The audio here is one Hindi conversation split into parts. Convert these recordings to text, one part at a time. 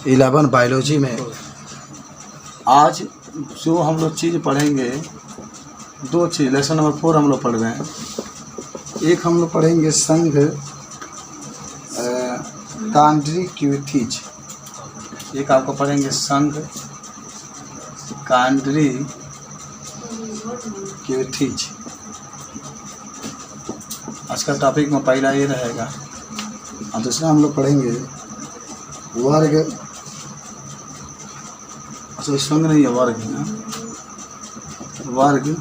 11 बायोलॉजी में आज जो हम लोग चीज़ पढ़ेंगे, 2 चीज़ लेसन नंबर 4 हम लोग पढ़ रहे हैं। एक हम लोग पढ़ेंगे संघ कांड्री क्यूथिज, एक आपको पढ़ेंगे संघ कांड्री क्यूथिज। आज का टॉपिक में पहला ये रहेगा। और दूसरा हम लोग पढ़ेंगे वर्ग, अच्छा संघ नहीं है, वर्ग है ना, वर्ग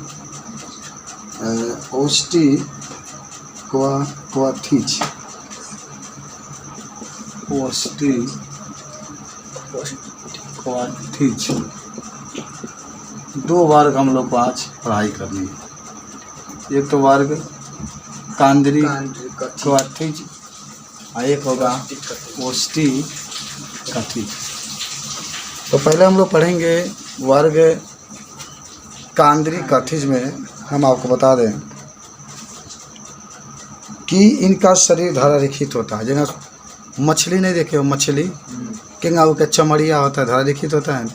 ओस्टी क्वाथिज, ओस्टी क्वाथिज। 2 वर्ग हम लोग को आज पढ़ाई करनी है। एक तो वर्ग कांद्री क्वाथिज और एक होगा ओस्टी क्वाथिज। तो पहले हम लोग पढ़ेंगे वर्ग कांद्री क्वाथिज में हम आपको बता दें कि इनका शरीर धरारेखित होता है। जैसे मछली नहीं देखे हो, मछली केंगा का चमड़िया होता है, धरारेखित होता है।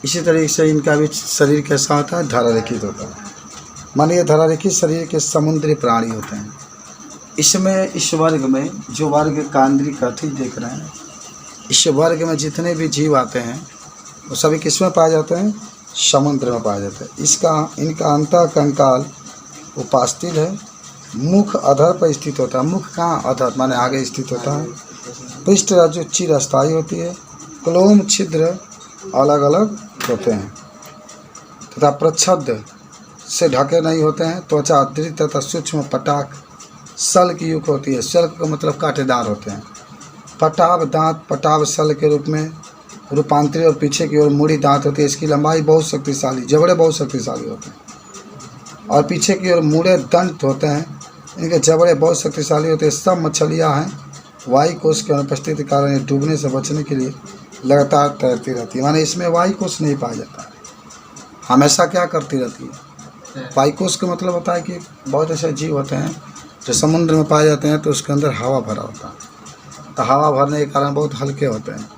इसी तरीके से इनका भी शरीर कैसा होता है, धरारेखित होता है। मानिए धरारेखित शरीर के समुद्री प्राणी होते हैं। इसमें इस वर्ग में जो वर्ग कांद्री क्वाथिज देख रहे हैं, इस वर्ग में जितने भी जीव आते हैं वो सभी किस में पाए जाते हैं, समुद्र में पाए जाते हैं। इनका अंतः कंकाल उपास्थिल है, मुख अधर पर स्थित होता है। मुख कहाँ, अधर माने आगे स्थित होता है। पृष्ठ जो चिरस्थायी होती है। क्लोम छिद्र अलग अलग होते हैं तथा प्रच्छद से ढके नहीं होते हैं। त्वचा दृढ़ तथा सूक्ष्म पटाक सल की युक्त होती है। सल का मतलब कांटेदार होते हैं। पटाव दांत पटाव सल के रूप में रूपांतरित और पीछे की ओर मुड़ी दांत होती है। इसकी लंबाई बहुत शक्तिशाली, जबड़े बहुत शक्तिशाली होते हैं और पीछे की ओर मुड़े दंत होते हैं। इनके जबड़े बहुत शक्तिशाली होते हैं। सब मछलियाँ हैं वायु कोष के अनुपस्थिति के कारण ये डूबने से बचने के लिए लगातार तैरती रहती है। माने इसमें वायु कोष नहीं पाया जाता है, हमेशा क्या करती रहती है। वायु कोष का मतलब होता है कि बहुत ऐसे जीव होते हैं जो समुद्र में पाए जाते हैं तो उसके अंदर हवा भरा होता है। तो हवा भरने के कारण बहुत हल्के होते हैं।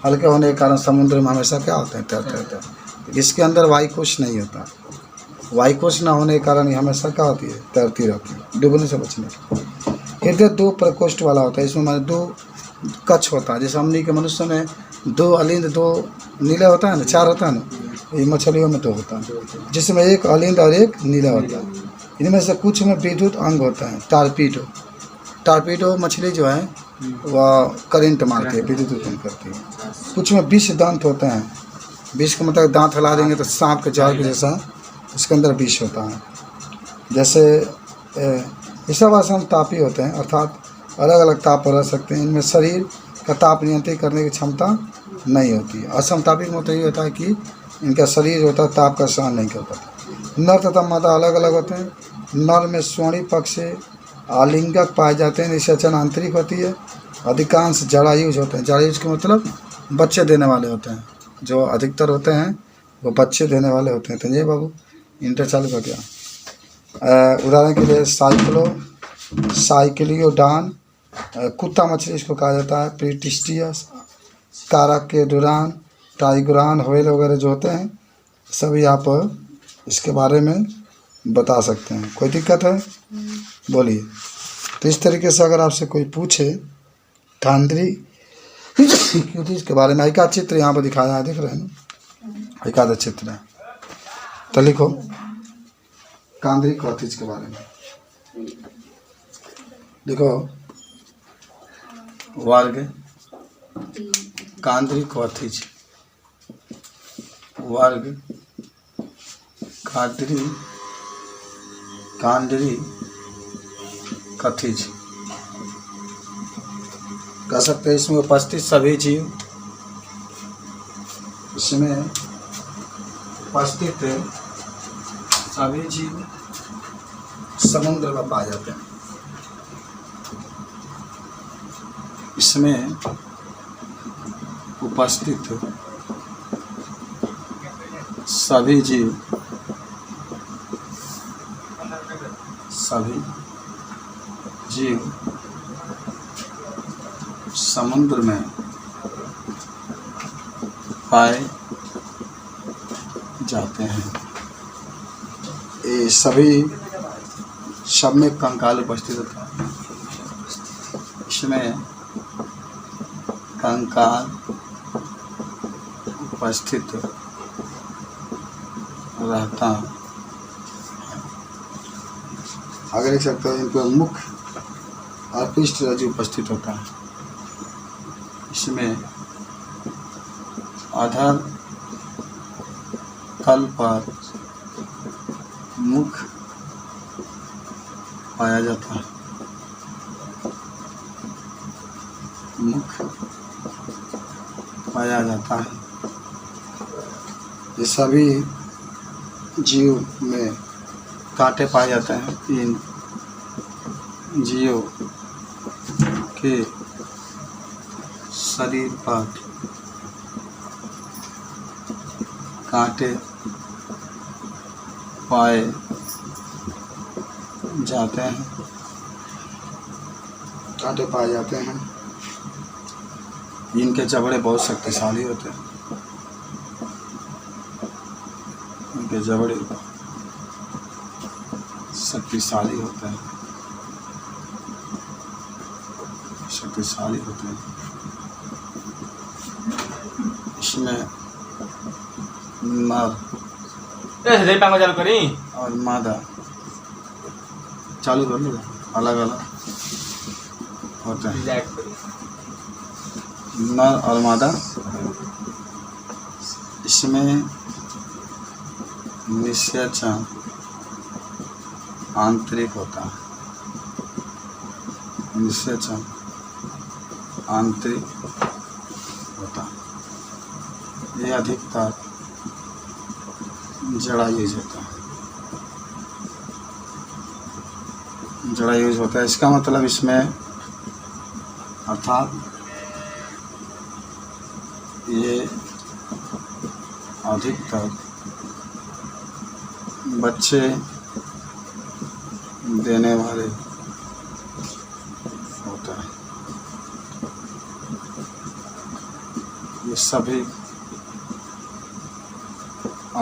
हल्के होने के कारण समुद्र में हमेशा क्या होते हैं, तैरते रहते हैं। इसके अंदर वायु कोष नहीं होता। वायु कोष न होने के कारण ये हमेशा क्या होती है, तैरती रहती है डूबने से बचने के लिए। हृदय 2 प्रकोष्ठ वाला होता है। इसमें माने 2 कक्ष होता है। जैसे हमनी के मनुष्य में 2 अलिंद 2 नीला होता है ना, 4 होता है ना, ये मछलियों में 2 होता है, जिसमें 1 अलिंद और 1 नीला होता है। इनमें से कुछ में विद्युत अंग होता है, टारपीडो। टारपीडो मछली जो है वह करंट मारती है, विद्युत उत्पन्न करती है। कुछ में विष दांत होते हैं। विष का मतलब दांत हिला देंगे तो सांप के जहर के जैसा इसके अंदर विष होता है। जैसे ये सब असम तापी होते हैं, अर्थात अलग अलग ताप पर रह सकते हैं। इनमें शरीर का ताप नियंत्रित करने की क्षमता नहीं होती है। असमतापी का मतलब ये होता है कि इनका शरीर होता है ताप का सहन नहीं कर पाता। नर तथा मादा अलग अलग होते हैं। नर में स्वर्ण पक्ष से आलिंगक पाए जाते हैं, निषेचन आंतरिक होती है। अधिकांश जरायुज होते हैं। जरायुज के मतलब बच्चे देने वाले होते हैं। जो अधिकतर होते हैं वो बच्चे देने वाले होते हैं। तो ये बाबू इंटर चालू का क्या, उदाहरण के लिए साइक्लियोडान, कुत्ता मछली इसको कहा जाता है। प्रीटिस्टियस, काराकेडुरान, टाइगुरान, व्हेल वगैरह जो होते हैं सभी आप इसके बारे में बता सकते हैं। कोई दिक्कत है बोलिए। तो इस तरीके से अगर आपसे कोई पूछे कांद्री क्वाथिज के बारे में, एक चित्र यहाँ पर दिखाया है, देख रहे हैं ना, एक आधा चित्र है, तो लिखो कांद्री क्वाथिज के बारे में। देखो वर्ग कांद्री क्वाथिज, वर्ग कांद्री क्वाथिज कह सकते हैं। इसमें उपस्थित सभी जीव, इसमें उपस्थित सभी जीव समुद्र में पाए जाते हैं। इसमें उपस्थित सभी जीव समुद्र में पाए जाते हैं। ये सभी सब में कंकाल उपस्थित होता है। इसमें कंकाल उपस्थित रहता है। आगे लिख सकते हैं, इनका मुख और पृष्ठ रज्जु उपस्थित होता है। इसमें आधार तल पर मुख पाया जाता है। मुख पाया जाता है। ये सभी जीव में कांटे पाए जाते हैं। इन जीव के शरीर पर कांटे पाए जाते हैं। कांटे पाए जाते हैं। इनके जबड़े बहुत शक्तिशाली होते हैं। इनके जबड़े शक्तिशाली होते हैं। शक्तिशाली होते हैं। इसमें नर चालू करी और मादा चालू कर लो, अलग अलग होते हैं। नर और मादा। इसमें निषेचन आंतरिक होता है। निषेचन आंतरिक होता है। ये अधिकतर जड़ा यूज होता है। जड़ा यूज होता है। इसका मतलब इसमें अर्थात ये अधिकतर बच्चे देने वाले होता है। ये सभी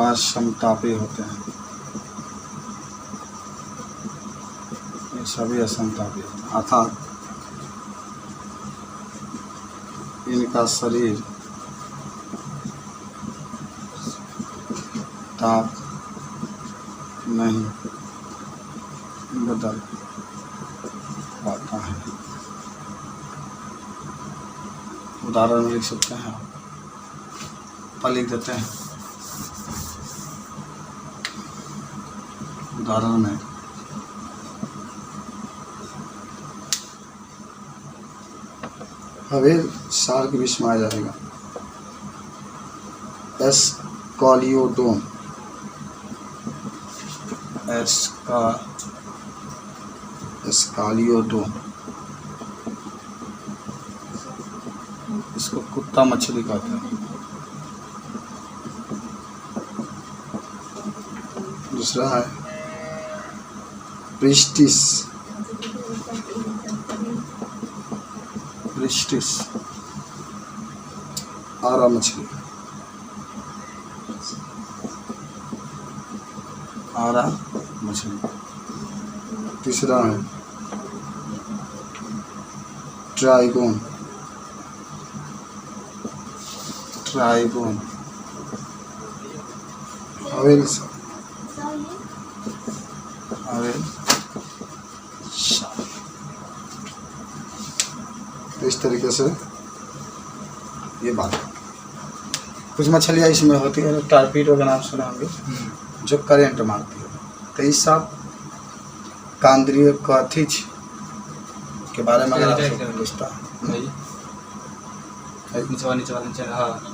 असमतापी होते हैं। ये सभी असमतापी होते हैं। अर्थात इनका शरीर ताप नहीं बदल पाता है। उदाहरण में लिख सकते हैं, पर लिख देते हैं। उदाहरण में हवेल शार्क विष में आ जाएगा। एस्कालियोडोन। एस्कालियोडोन। इसको कुत्ता मछली कहते हैं। दूसरा है प्रिस्टिस। प्रिस्टिस आरा मछली। आरा मछली। तीसरा है ट्राइगोन। ट्राइगोन हवेल हवेल। इस तरीके से ये बात। कुछ मछलियाँ इसमें होती है टारपीडो का नाम सुना होंगे, जो करेंट मारती है। तो इस सब कांद्रीय कथिज के बारे में अगर आपसे पूछता है,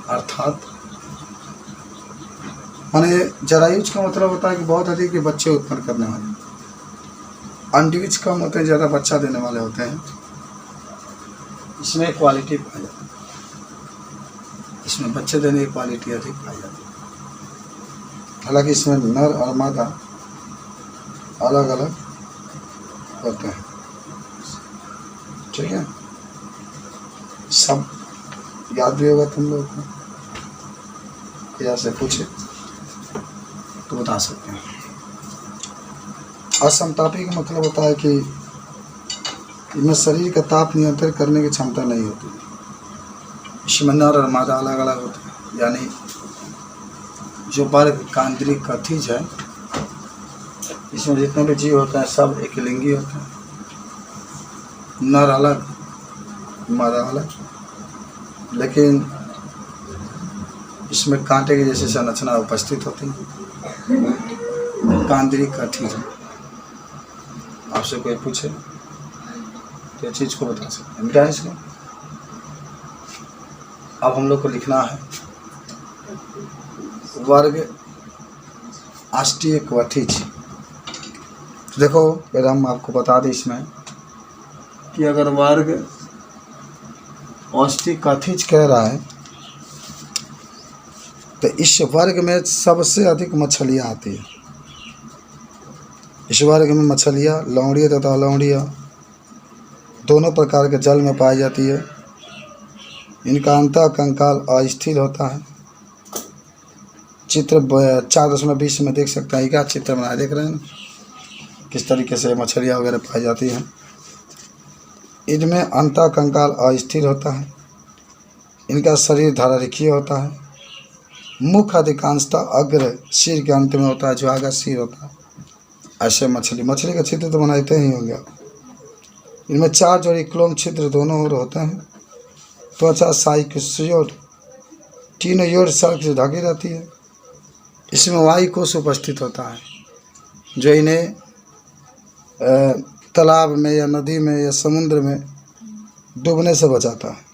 अर्थात माने जरायुज का मतलब होता है कि बहुत अधिक के बच्चे उत्पन्न करने वाले। अंडीज कम होते हैं, ज़्यादा बच्चा देने वाले होते हैं। इसमें क्वालिटी पाई जाती है। इसमें बच्चे देने की क्वालिटी अधिक पाई जाती है। हालांकि इसमें नर और मादा अलग अलग होते हैं। ठीक है। सब याद भी होगा तुम लोग को, या से पूछे तो बता सकते हैं। असमतापी का मतलब होता है कि इनमें शरीर का ताप नियंत्रित करने की क्षमता नहीं होती। इसमें नर और मादा अलग अलग होते हैं, यानी जो वर्ग कांद्रिक कथिज है, इसमें जितने भी जीव होते हैं सब एक लिंगी होते हैं। नर अलग मादा अलग, लेकिन इसमें कांटे की जैसी संरचना उपस्थित होती है। कांद्रिक कथिज है। आपसे कोई पूछे तो चीज़ को बता सकते हैं, मिटा इसको। अब हम लोग को लिखना है वर्ग अष्टीय कथिज। देखो पहले हम आपको बता दें इसमें कि अगर वर्ग अष्टीय कथिज कह रहा है तो इस वर्ग में सबसे अधिक मछलियाँ आती है। इस वर्ग में मछलियाँ लौड़िया तथा लौड़िया दोनों प्रकार के जल में पाई जाती है। इनका अंतः कंकाल अस्थिर होता है। चित्र 4.20 में देख सकते हैं। क्या चित्र बनाया देख रहे हैं किस तरीके से मछलियाँ वगैरह पाई जाती हैं। इनमें अंतः कंकाल अस्थिर होता है। इनका शरीर धारारेखीय होता है। मुख अधिकांशतः अग्र सिर के अंत में होता है, जो आगे सिर होता है। ऐसे मछली का चित्र तो बनाते ही होंगे आप। इनमें 4 जोड़ी क्लोम छिद्र दोनों ओर होते हैं। त्वचा साइकोसियोड तीनों योर सल्क से ढकी रहती है। इसमें वायु कोश उपस्थित होता है, जो इन्हें तालाब में या नदी में या समुद्र में डूबने से बचाता है।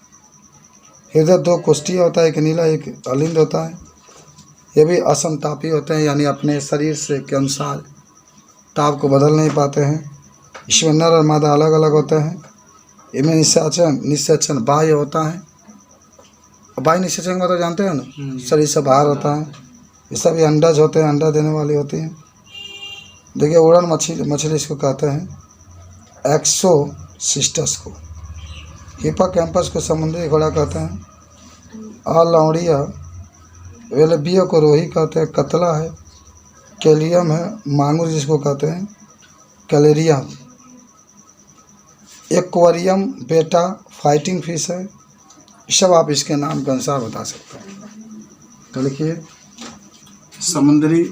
हृदय 2 कोष्ठीय होता है, एक नीला एक अलिंद होता है। ये भी असमतापी होते हैं, यानी अपने शरीर से के अनुसार ताप को बदल नहीं पाते हैं। इसमें नर और मादा अलग अलग होते हैं। इनमें निषेचन बाह्य होता है। बाह्य निषेचन का तो जानते हैं ना, शरीर से बाहर होता है। ये सभी अंडज होते हैं, अंडा देने वाली होती हैं। देखिए उड़न मछली इसको कहते हैं, एक्सोसिस्टस को। हिप्पोकैम्पस को समुद्री घोड़ा कहते हैं। लौड़िया वेलबिया को रोही कहते हैं, कतला है। कैलियम है, मांगुर जिसको कहते हैं, कैलेरिया। एक्वेरियम बेटा फाइटिंग फिश है। सब आप इसके नाम के अनुसार बता सकते हैं। तो लिखिए समुद्री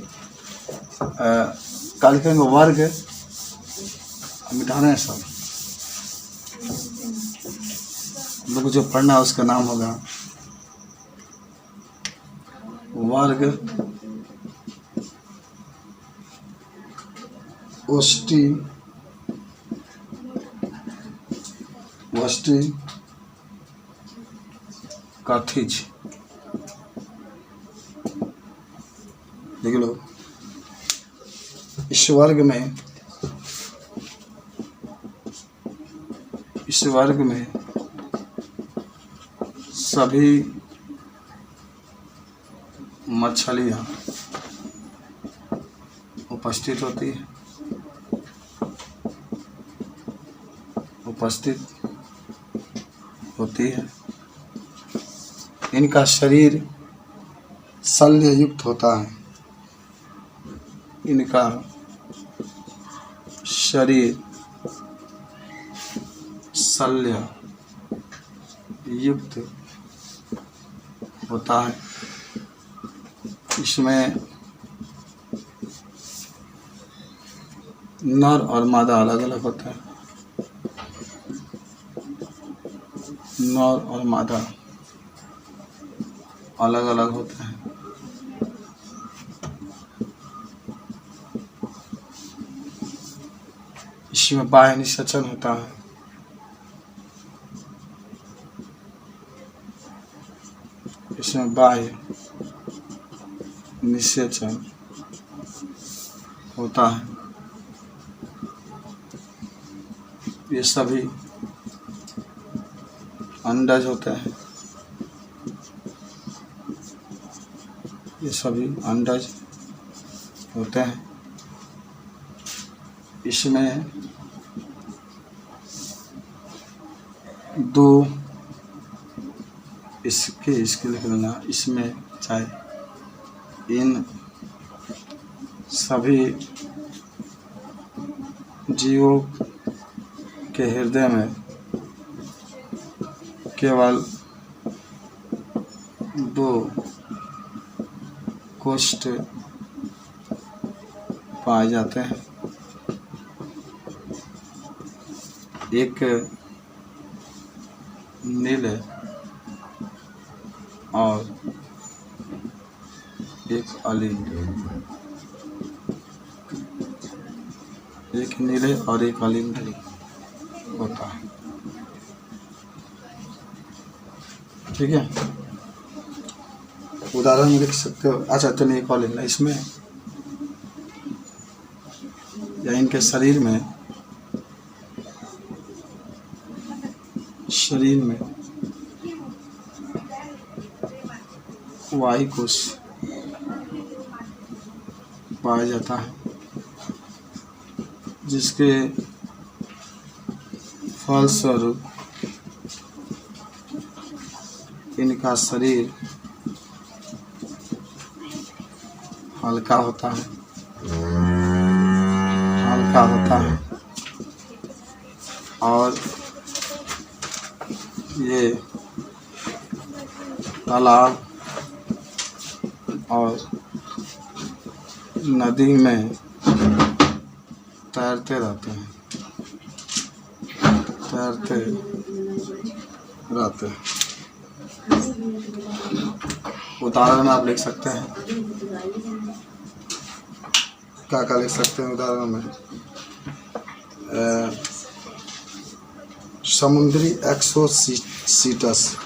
कालिका में वर्ग मिटाना है सब लोग, जो पढ़ना है उसका नाम होगा वर्ग अष्टी कथिज। देख लो इस वर्ग में सभी मछलियाँ उपस्थित होती है। इनका शरीर शल्य युक्त होता है। इनका शरीर शल्य युक्त होता है। इसमें नर और मादा अलग अलग होता है। नर और मादा अलग अलग होते हैं। इसमें बाह्य निषेचन होता है। इसमें बाह्य निषेचन होता है। ये सभी अंडज होते हैं। ये सभी अंडज होते हैं। इसमें 2 इसके लिख लेना, इसमें चाहे इन सभी जीवों के हृदय में केवल 2 कोष्ठ पाए जाते हैं, एक नीले और एक अलील। एक नीले और एक अलील होता है। ठीक है, उदाहरण लिख सकते हो। अच्छा चलिए एक और लिखना इसमें, या इनके शरीर में वायु कोश पाया जाता है, जिसके फलस्वरूप इनका शरीर हल्का होता है, और ये तालाब और नदी में तैरते रहते हैं, उदाहरण में आप लिख सकते हैं, क्या लिख सकते हैं उदाहरण में? समुद्री एक्सोसीटस,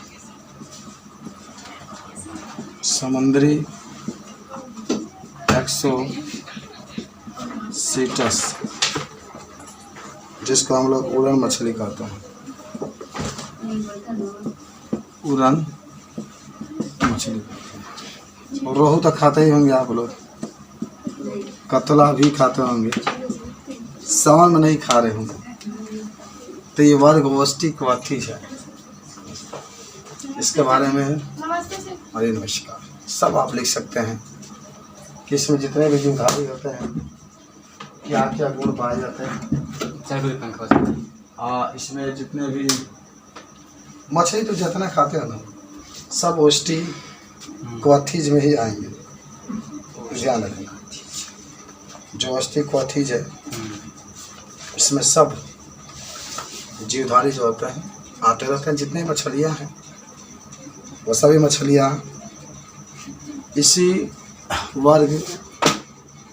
समुद्री एक्सोसीटस, जिसको हम लोग उड़न मछली कहते हैं। उड़न मछली, और रोहू तो खाते ही होंगे आप लोग, कतला भी खाते होंगे, सावन में नहीं खा रहे होंगे। तो ये वर्ग ओस्टिकोआर्थीज है, इसके बारे में अरे नमस्कार सब आप लिख सकते हैं कि इसमें जितने भी जीवधारी होते हैं क्या क्या गुण पाए जाते हैं। इसमें जितने भी मछली तो जितना खाते हैं ना, सब ओस्टिकोआर्थीज में ही आएंगे, ध्यान रखना। जो ओस्टिकोआर्थीज है इसमें सब जीवधारी जो होते हैं आते रहते हैं। जितने मछलियाँ हैं वो सभी मछलियाँ इसी वर्ग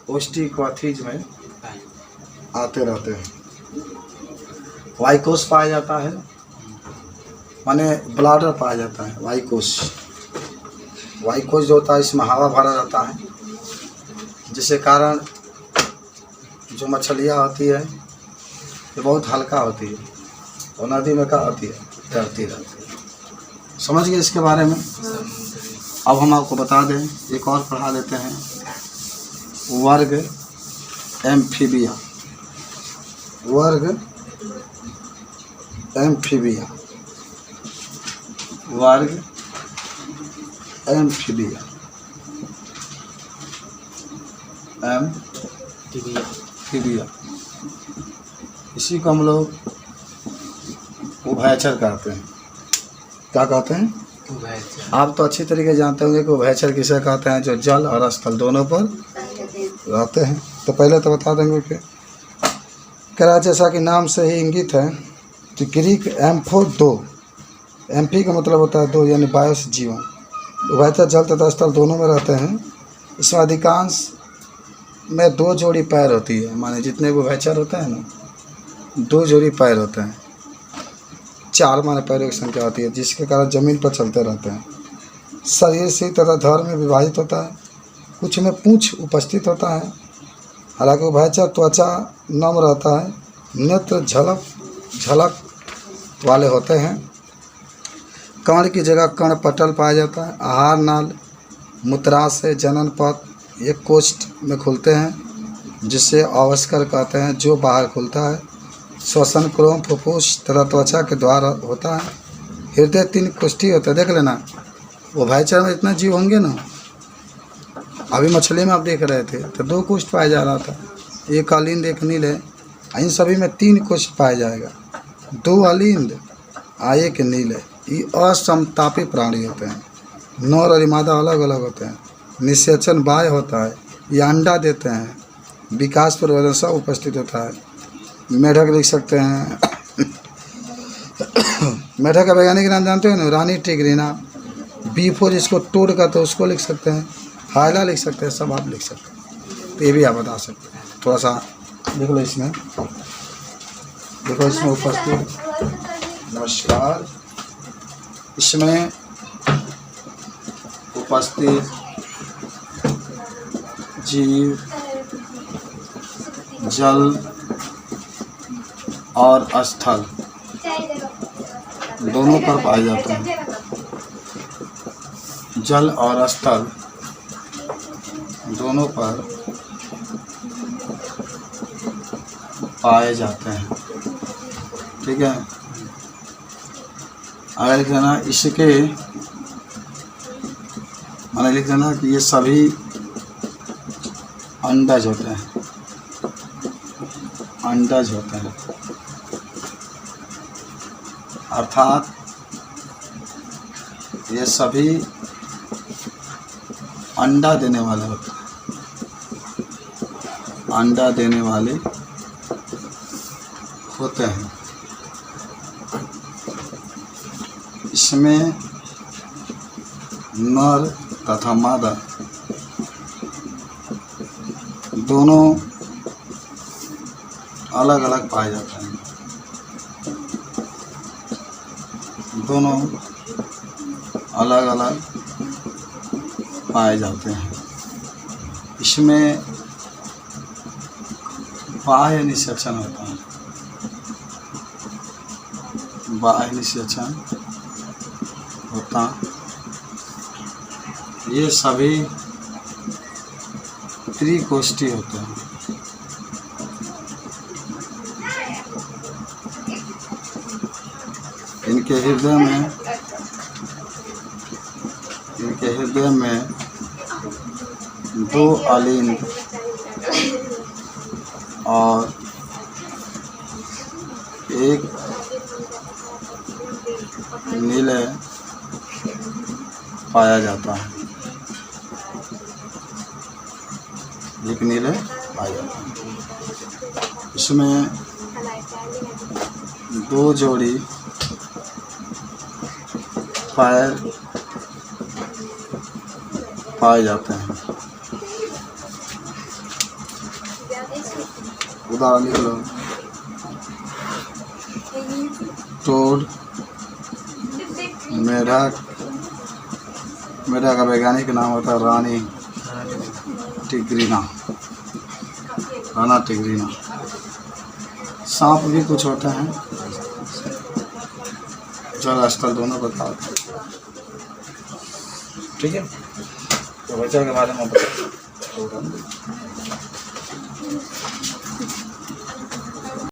ओस्टिकोआर्थीज में आते रहते हैं। वायुकोश पाया जाता है, माने ब्लाडर पाया जाता है। वायुकोश जो होता है इसमें हवा भरा रहता है, जिसके कारण जो मछलियाँ होती है ये बहुत हल्का होती है और नदी में क्या होती है, तैरती रहती है। समझ गए इसके बारे में? अब हम आपको बता दें, एक और पढ़ा देते हैं, वर्ग एम्फीबिया। वर्ग एम्फीबिया, वर्ग एम्फीबिया, एम्फीबिया। इसी को हम लोग उभयचर कहते हैं। क्या कहते हैं? आप तो अच्छी तरीके जानते होंगे कि उभयचर किसे कहते हैं, जो जल और स्थल दोनों पर रहते हैं। तो पहले तो बता देंगे कि करा जैसा कि नाम से ही इंगित है, तो ग्रीक एम्फो 2, एम्फी का मतलब होता है 2, यानी बायोस जीवन। उभयचर जल तथा स्थल दोनों में रहते हैं। इसमें अधिकांश में 2 जोड़ी पैर होती है, माने जितने भी उभयचर होते हैं ना 2 जोड़ी पैर होते हैं। 4 माने पैरों की संख्या होती है, जिसके कारण जमीन पर चलते रहते हैं। शरीर से तथा धड़ में विभाजित होता है, कुछ में पूंछ उपस्थित होता है। हालांकि उभयचर त्वचा नम रहता है, नेत्र झलक वाले होते हैं। कर्ण की जगह कर्ण पटल पाया जाता है। आहार नाल, मूत्राशय, जनन पथ ये कोष्ठ में खुलते हैं, जिसे अवस्कर कहते हैं, जो बाहर खुलता है। श्वसन क्रोम, फुफ्फुस तथा त्वचा के द्वारा होता है। हृदय 3 कोष्ठी होता है, देख लेना। वो भाईचारा में इतना जीव होंगे ना। अभी मछली में आप देख रहे थे तो 2 कोष्ठ पाया जा रहा था, एक अलिंद एक नील है। इन सभी में 3 कोष्ठ पाया जाएगा, 2 अलिंद एक नील है। ये असमतापी प्राणी होते हैं। नर और मादा अलग अलग होते हैं। निषेचन बाह्य होता है, ये अंडा देते हैं। विकास प्रवर्धन सब उपस्थित होता है। मेढक लिख सकते हैं। मेढक का वैज्ञानिक नाम जानते हो ना, रानी टिग्रिना। B4 इसको टोड का तो उसको लिख सकते हैं। हायला लिख सकते हैं, सब आप लिख सकते हैं। तो ये भी आप बता सकते हैं। थोड़ा सा देख लो इसमें, देखो इसमें उपस्थित, नमस्कार, इसमें उपस्थित जीव जल और स्थल दोनों पर पाए जाते हैं। जल और स्थल दोनों पर पाए जाते हैं, ठीक है। अगर लिख देना इसके, मैंने लिख देना कि ये सभी अंडज होते हैं, अंडज होते हैं, अर्थात ये सभी अंडा देने वाले होते हैं, अंडा देने वाले होते हैं। इसमें नर तथा मादा दोनों अलग अलग पाए जाते हैं, दोनों अलग अलग पाए जाते हैं। इसमें बाह्य निषेचन होता है, बाह्य निषेचन होता। ये सभी त्रिकोष्ठी होते हैं। इनके हृदय में 2 अलिंद और 1 नीले पाया जाता है, एक नीले पाया जाता है। इसमें 2 जोड़ी पैर पाए जाते हैं। उदाहरण लिख लो, टोड, मेढक, मेढक का वैज्ञानिक नाम होता है रानी टिग्रिना, राना टिग्रिना। सांप भी कुछ होते हैं, जल स्थल दोनों बताओ, ठीक है। तो बच्चों के बारे में बताओ।